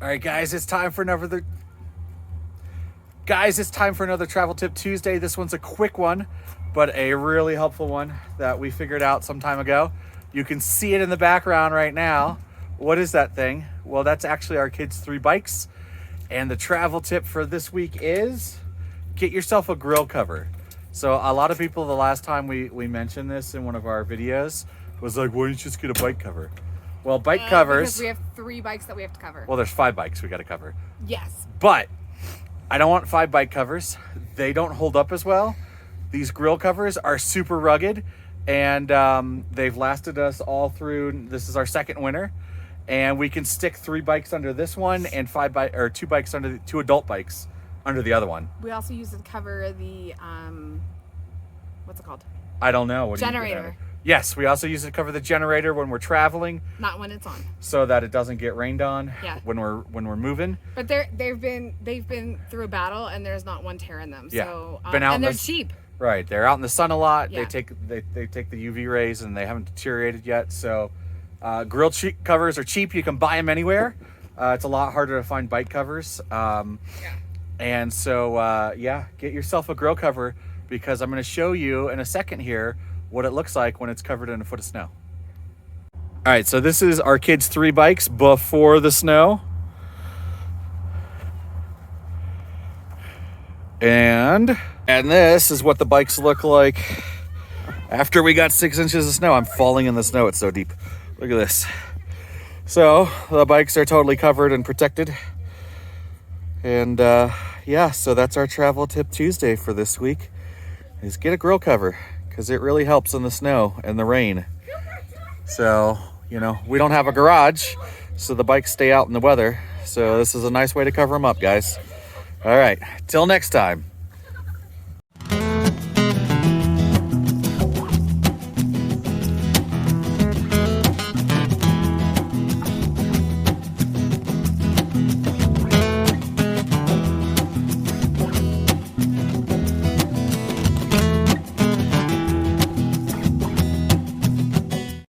All right, guys, it's time for another Travel Tip Tuesday. This one's a quick one, but a really helpful one that we figured out some time ago. You can see it in the background right now. What is that thing? Well, that's actually our kids' 3 bikes. And the travel tip for this week is get yourself a grill cover. So a lot of people, the last time we mentioned this in one of our videos, was like, why don't you just get a bike cover? Well, bike covers... Because we have 3 bikes that we have to cover. Well, there's 5 bikes we got to cover. Yes. But I don't want 5 bike covers. They don't hold up as well. These grill covers are super rugged, and they've lasted us all through. This is our second winter, and we can stick 3 bikes under this one and 2 bikes under 2 adult bikes under the other one. We also use it to cover the what's it called? I don't know. What generator. Yes, we also use it to cover the generator when we're traveling. Not when it's on. So that it doesn't get rained on. Yeah. When we're moving. But they've been through a battle, and there's not one tear in them. Yeah. So and they're cheap. Right, they're out in the sun a lot. Yeah. They take the UV rays, and they haven't deteriorated yet. So grill covers are cheap. You can buy them anywhere. It's a lot harder to find bike covers. And so get yourself a grill cover, because I'm going to show you in a second here what it looks like when it's covered in a foot of snow. All right, so this is our kids' 3 bikes before the snow. And this is what the bikes look like after we got 6 inches of snow. I'm falling in the snow. It's so deep. Look at this. So the bikes are totally covered and protected. And so that's our Travel Tip Tuesday for this week, is get a grill cover, because it really helps in the snow and the rain. So, we don't have a garage, so the bikes stay out in the weather. So this is a nice way to cover them up, guys. All right, till next time.